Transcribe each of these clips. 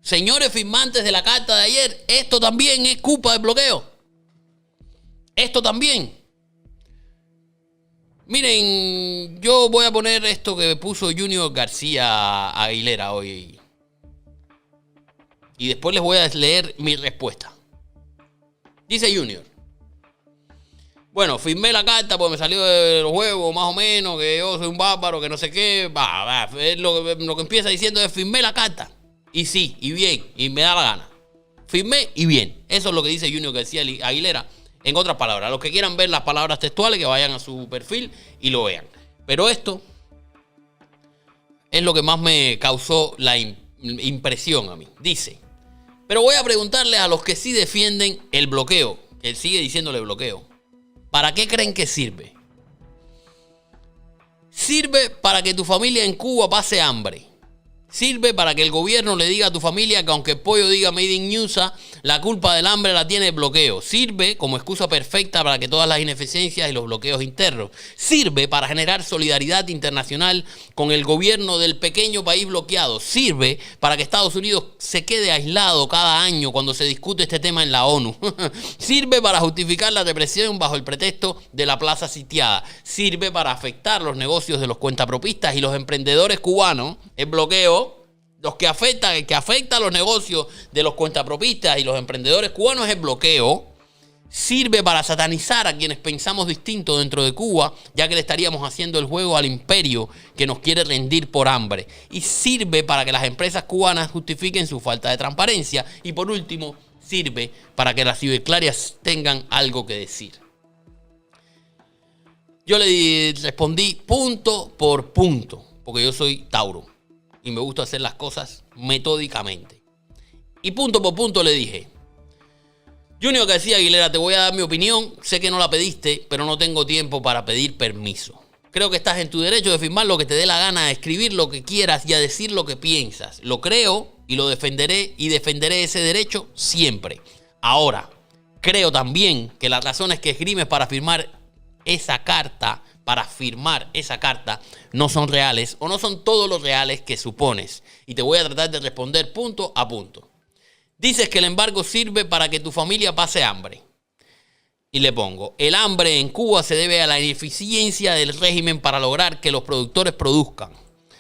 Señores firmantes de la carta de ayer, esto también es culpa del bloqueo. Esto también. Miren, yo voy a poner esto que puso Junior García Aguilera hoy. Y después les voy a leer mi respuesta. Dice Junior: bueno, firmé la carta porque me salió de los huevos, más o menos, que yo soy un bárbaro, que no sé qué. Lo que empieza diciendo es: firmé la carta. Y sí, y bien, y me da la gana. Firmé y bien. Eso es lo que dice Junior García Aguilera. En otras palabras, los que quieran ver las palabras textuales, que vayan a su perfil y lo vean. Pero esto es lo que más me causó la impresión a mí. Dice: pero voy a preguntarle a los que sí defienden el bloqueo, que él sigue diciéndole bloqueo, ¿para qué creen que sirve? Sirve para que tu familia en Cuba pase hambre. Sirve para que el gobierno le diga a tu familia que aunque el pollo diga Made in USA, la culpa del hambre la tiene el bloqueo. Sirve como excusa perfecta para que todas las ineficiencias y los bloqueos internos. Sirve para generar solidaridad internacional con el gobierno del pequeño país bloqueado. Sirve para que Estados Unidos se quede aislado cada año cuando se discute este tema en la ONU. Sirve para justificar la represión bajo el pretexto de la plaza sitiada. Sirve para afectar los negocios de los cuentapropistas y los emprendedores cubanos. El bloqueo, el que afecta a los negocios de los cuentapropistas y los emprendedores cubanos, es el bloqueo. Sirve para satanizar a quienes pensamos distinto dentro de Cuba, ya que le estaríamos haciendo el juego al imperio que nos quiere rendir por hambre. Y sirve para que las empresas cubanas justifiquen su falta de transparencia. Y por último, sirve para que las ciberclarias tengan algo que decir. Yo le respondí punto por punto, porque yo soy Tauro y me gusta hacer las cosas metódicamente. Y punto por punto le dije: Junior García Aguilera, te voy a dar mi opinión. Sé que no la pediste, pero no tengo tiempo para pedir permiso. Creo que estás en tu derecho de firmar lo que te dé la gana, a escribir lo que quieras y a decir lo que piensas. Lo creo y lo defenderé, y defenderé ese derecho siempre. Ahora, creo también que las razones que esgrimes para firmar esa carta, no son reales, o no son todos los reales que supones. Y te voy a tratar de responder punto a punto. Dices que el embargo sirve para que tu familia pase hambre. Y le pongo: el hambre en Cuba se debe a la ineficiencia del régimen para lograr que los productores produzcan,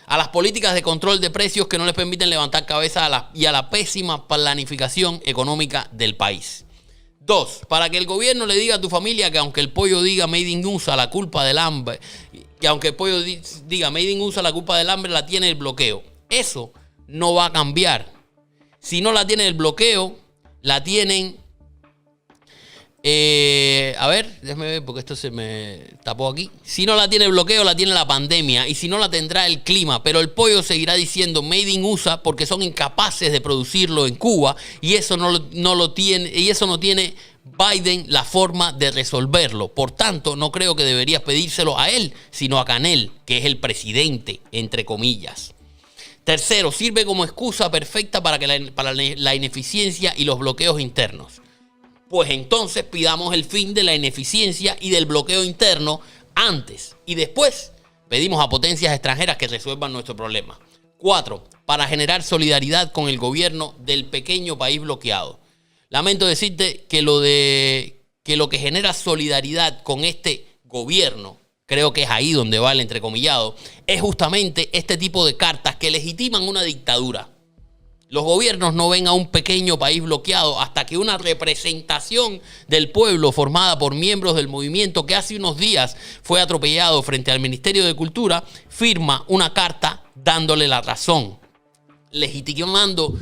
a las políticas de control de precios que no les permiten levantar cabeza y a la pésima planificación económica del país. 2. Para que el gobierno le diga a tu familia que aunque el pollo diga Made in USA, la culpa del hambre, la tiene el bloqueo. Eso no va a cambiar. Si no la tiene el bloqueo, la tienen... déjame ver porque esto se me tapó aquí. Si no la tiene el bloqueo, la tiene la pandemia. Y si no, la tendrá el clima. Pero el pollo seguirá diciendo Made in USA porque son incapaces de producirlo en Cuba. Y eso no tiene Biden la forma de resolverlo. Por tanto, no creo que deberías pedírselo a él, sino a Canel, que es el presidente, entre comillas. 3. Sirve como excusa perfecta para la ineficiencia y los bloqueos internos. Pues entonces pidamos el fin de la ineficiencia y del bloqueo interno antes, y después pedimos a potencias extranjeras que resuelvan nuestro problema. 4. Para generar solidaridad con el gobierno del pequeño país bloqueado. Lamento decirte que lo que genera solidaridad con este gobierno, creo que es ahí donde va el entrecomillado, es justamente este tipo de cartas que legitiman una dictadura. Los gobiernos no ven a un pequeño país bloqueado hasta que una representación del pueblo formada por miembros del movimiento que hace unos días fue atropellado frente al Ministerio de Cultura firma una carta dándole la razón, legitimando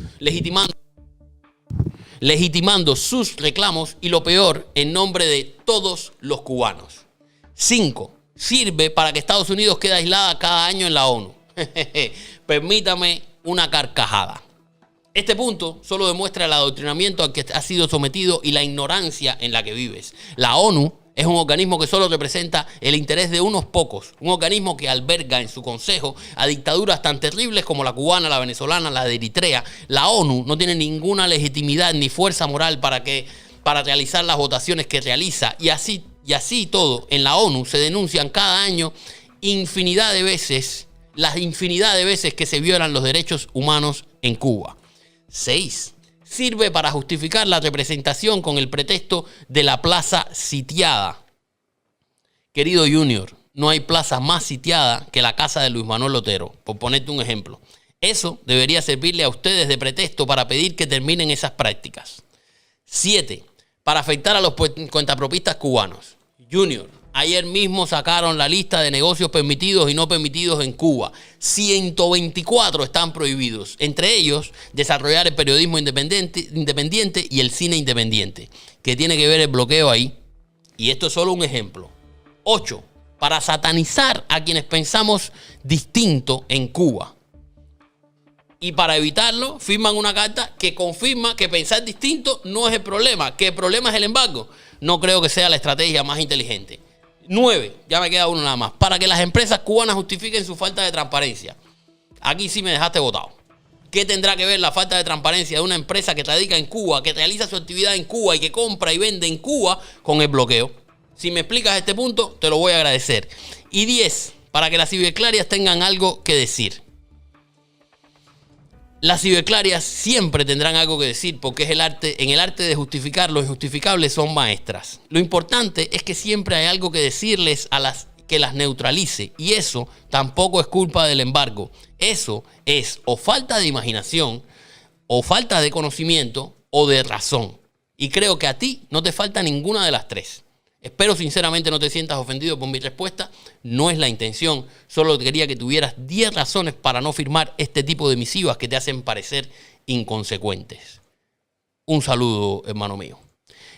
sus reclamos y, lo peor, en nombre de todos los cubanos. 5. Sirve para que Estados Unidos quede aislada cada año en la ONU. Permítame una carcajada. Este punto solo demuestra el adoctrinamiento al que has sido sometido y la ignorancia en la que vives. La ONU es un organismo que solo representa el interés de unos pocos, un organismo que alberga en su consejo a dictaduras tan terribles como la cubana, la venezolana, la de Eritrea. La ONU no tiene ninguna legitimidad ni fuerza moral para realizar las votaciones que realiza, y así todo, en la ONU se denuncian cada año las infinidad de veces que se violan los derechos humanos en Cuba. 6. Sirve para justificar la representación con el pretexto de la plaza sitiada. Querido Junior, no hay plaza más sitiada que la casa de Luis Manuel Otero, por ponerte un ejemplo. Eso debería servirle a ustedes de pretexto para pedir que terminen esas prácticas. 7. Para afectar a los cuentapropistas cubanos. Junior, ayer mismo sacaron la lista de negocios permitidos y no permitidos en Cuba. 124 están prohibidos. Entre ellos, desarrollar el periodismo independiente y el cine independiente. ¿Qué tiene que ver el bloqueo ahí? Y esto es solo un ejemplo. 8. Para satanizar a quienes pensamos distinto en Cuba. Y para evitarlo, firman una carta que confirma que pensar distinto no es el problema, que el problema es el embargo. No creo que sea la estrategia más inteligente. 9, ya me queda uno nada más. Para que las empresas cubanas justifiquen su falta de transparencia. Aquí sí me dejaste botado. ¿Qué tendrá que ver la falta de transparencia de una empresa que radica en Cuba, que realiza su actividad en Cuba y que compra y vende en Cuba con el bloqueo? Si me explicas este punto, te lo voy a agradecer. Y 10, para que las ciberclarias tengan algo que decir. Las ciberclarias siempre tendrán algo que decir porque es en el arte de justificar lo injustificable son maestras. Lo importante es que siempre hay algo que decirles que las neutralice, y eso tampoco es culpa del embargo. Eso es o falta de imaginación, o falta de conocimiento, o de razón. Y creo que a ti no te falta ninguna de las tres. Espero sinceramente no te sientas ofendido por mi respuesta. No es la intención. Solo quería que tuvieras 10 razones para no firmar este tipo de misivas que te hacen parecer inconsecuentes. Un saludo, hermano mío.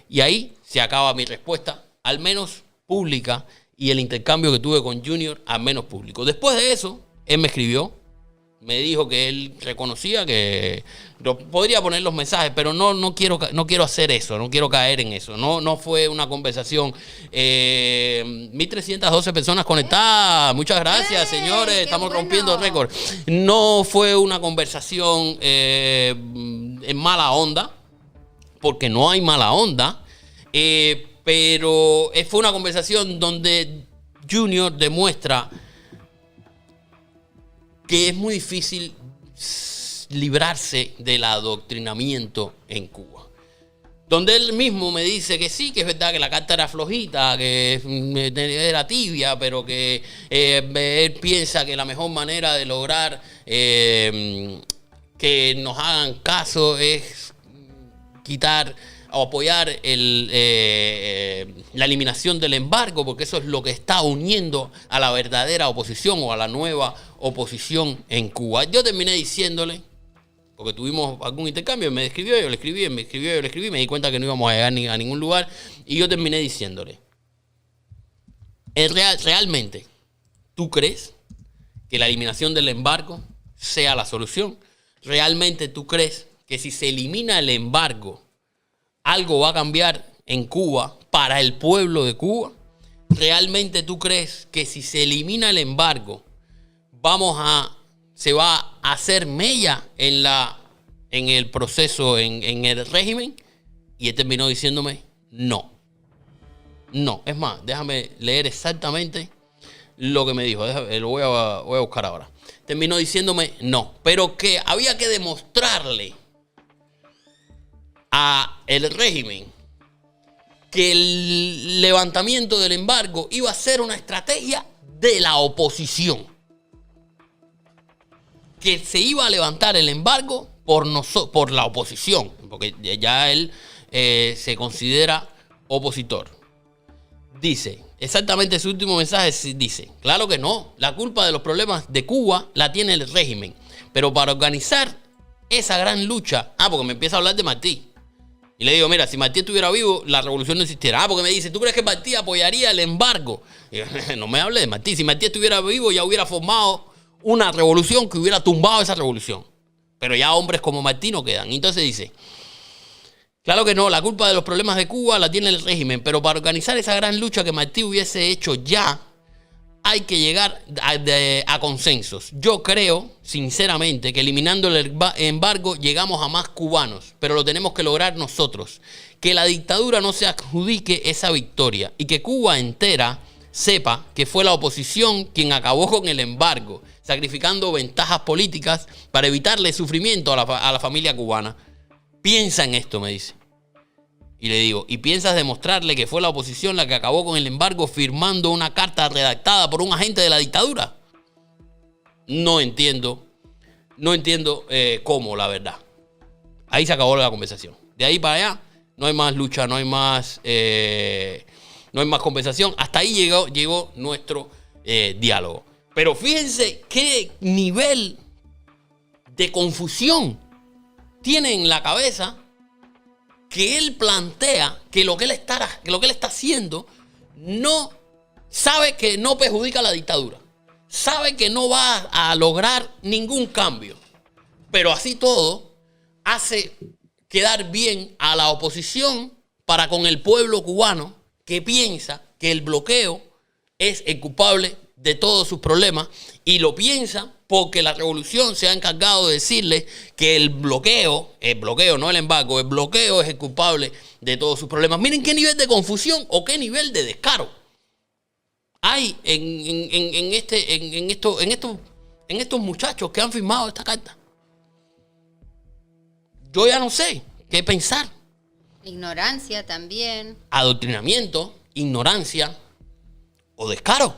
Y ahí se acaba mi respuesta, al menos pública, y el intercambio que tuve con Junior, al menos público. Después de eso, él me escribió. Me dijo que él reconocía que podría poner los mensajes, pero no quiero hacer eso, no quiero caer en eso. No fue una conversación. 1.312 personas conectadas. Muchas gracias, señores. Estamos rompiendo récord. No fue una conversación en mala onda, porque no hay mala onda. Pero fue una conversación donde Junior demuestra que es muy difícil librarse del adoctrinamiento en Cuba. Donde él mismo me dice que sí, que es verdad que la carta era flojita, que era tibia, pero que él piensa que la mejor manera de lograr que nos hagan caso es quitar o apoyar la eliminación del embargo, porque eso es lo que está uniendo a la verdadera oposición o a la nueva oposición en Cuba. Yo terminé diciéndole, porque tuvimos algún intercambio, me escribió, yo le escribí, me escribió, yo le escribí, me di cuenta que no íbamos a llegar a ningún lugar, y yo terminé diciéndole, ¿realmente tú crees que la eliminación del embargo sea la solución? ¿Realmente tú crees que si se elimina el embargo algo va a cambiar en Cuba para el pueblo de Cuba? ¿Realmente tú crees que si se elimina el embargo se va a hacer mella en el proceso, en el régimen? Y él terminó diciéndome no. No, es más, déjame leer exactamente lo que me dijo. Lo voy a buscar ahora. Terminó diciéndome no, pero que había que demostrarle a el régimen que el levantamiento del embargo iba a ser una estrategia de la oposición, que se iba a levantar el embargo por la oposición, porque ya él se considera opositor. Dice, exactamente su último mensaje dice, claro que no, la culpa de los problemas de Cuba la tiene el régimen, pero para organizar esa gran lucha, porque me empieza a hablar de Martí. Y le digo, mira, si Martí estuviera vivo, la revolución no existiera. Porque me dice, ¿tú crees que Martí apoyaría el embargo? Y yo, no me hable de Martí. Si Martí estuviera vivo, ya hubiera formado una revolución que hubiera tumbado esa revolución. Pero ya hombres como Martí no quedan. Entonces dice, claro que no, la culpa de los problemas de Cuba la tiene el régimen. Pero para organizar esa gran lucha que Martí hubiese hecho ya, hay que llegar a consensos. Yo creo, sinceramente, que eliminando el embargo llegamos a más cubanos, pero lo tenemos que lograr nosotros. Que la dictadura no se adjudique esa victoria y que Cuba entera sepa que fue la oposición quien acabó con el embargo, sacrificando ventajas políticas para evitarle sufrimiento a la familia cubana. Piensa en esto, me dice. Y le digo, ¿y piensas demostrarle que fue la oposición la que acabó con el embargo firmando una carta redactada por un agente de la dictadura? No entiendo cómo, la verdad. Ahí se acabó la conversación. De ahí para allá no hay más lucha, no hay más conversación. Hasta ahí llegó nuestro diálogo. Pero fíjense qué nivel de confusión tiene en la cabeza, que él plantea que lo que él está haciendo no sabe que no perjudica a la dictadura. Sabe que no va a lograr ningún cambio. Pero así todo hace quedar bien a la oposición para con el pueblo cubano, que piensa que el bloqueo es el culpable de todos sus problemas, y lo piensa porque la revolución se ha encargado de decirle que el bloqueo, no el embargo, el bloqueo es el culpable de todos sus problemas. Miren qué nivel de confusión o qué nivel de descaro hay en estos muchachos que han firmado esta carta. Yo ya no sé qué pensar. Ignorancia también. Adoctrinamiento, ignorancia o descaro.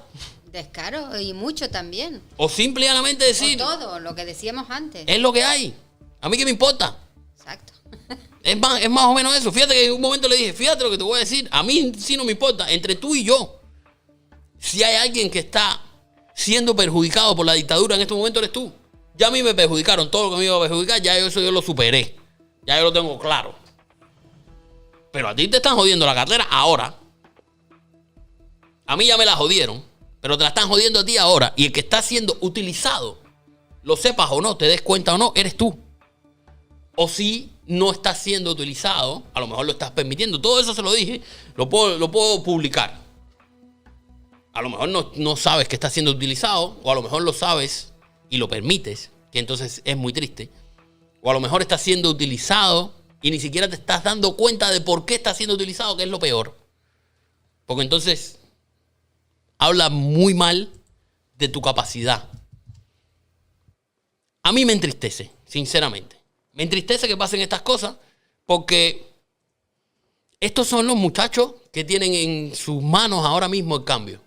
Descaro y mucho también. O simplemente decir... O todo, lo que decíamos antes. Es lo que hay. A mí qué me importa. Exacto. Es más o menos eso. Fíjate que en un momento le dije, fíjate lo que te voy a decir. A mí sí no me importa. Entre tú y yo, si hay alguien que está siendo perjudicado por la dictadura en este momento, eres tú. Ya a mí me perjudicaron. Todo lo que me iba a perjudicar, ya eso yo lo superé. Ya yo lo tengo claro. Pero a ti te están jodiendo la carrera ahora. A mí ya me la jodieron, pero te la están jodiendo a ti ahora. Y el que está siendo utilizado, lo sepas o no, te des cuenta o no, eres tú. O si no estás siendo utilizado, a lo mejor lo estás permitiendo. Todo eso se lo dije, lo puedo publicar. A lo mejor no sabes que está siendo utilizado, o a lo mejor lo sabes y lo permites, que entonces es muy triste. O a lo mejor está siendo utilizado y ni siquiera te estás dando cuenta de por qué está siendo utilizado, que es lo peor. Porque entonces habla muy mal de tu capacidad. A mí me entristece, sinceramente. Me entristece que pasen estas cosas porque estos son los muchachos que tienen en sus manos ahora mismo el cambio.